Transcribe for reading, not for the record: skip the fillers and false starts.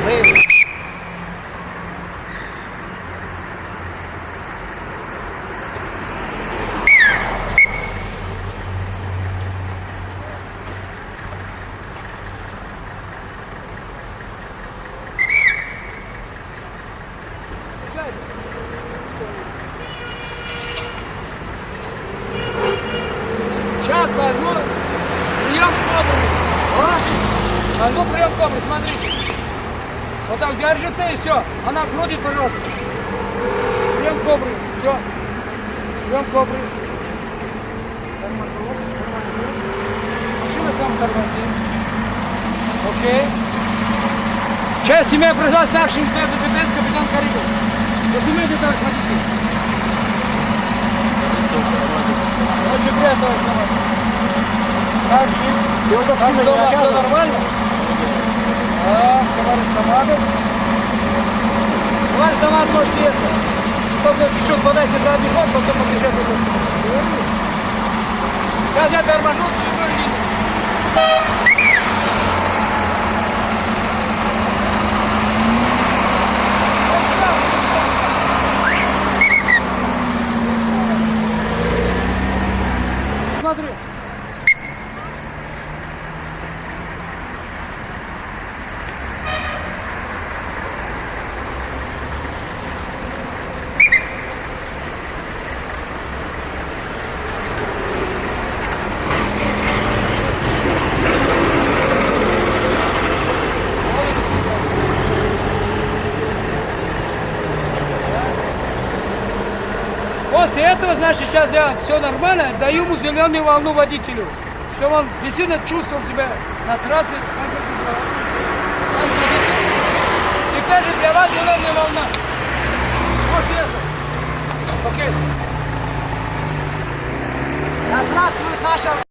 Левый. Сейчас возьму прием кобры. Возьму прием кобры, смотрите. Вот так держится и все. Она крутит, пожалуйста. Прием кобры. Все. Прием кобры. Тормозок. Машина сам тормозит. Окей. Часть имя произвела старший инспектор ДПС, капитан Карибов. Документы так смотрите. Очень приятно вас снимать. Как жить? Как дома? Все нормально? Да, товарищ Самадов. Товарищ Самадов, можете это. Только чуть-чуть подайте задний ход, потом побежать. Сейчас я торможу, смотри. После этого, значит, сейчас я все нормально, даю ему зеленую волну водителю, чтобы он действительно чувствовал себя на трассе. Теперь же для вас зеленая волна. Можете ехать. Окей. Да здравствует наша...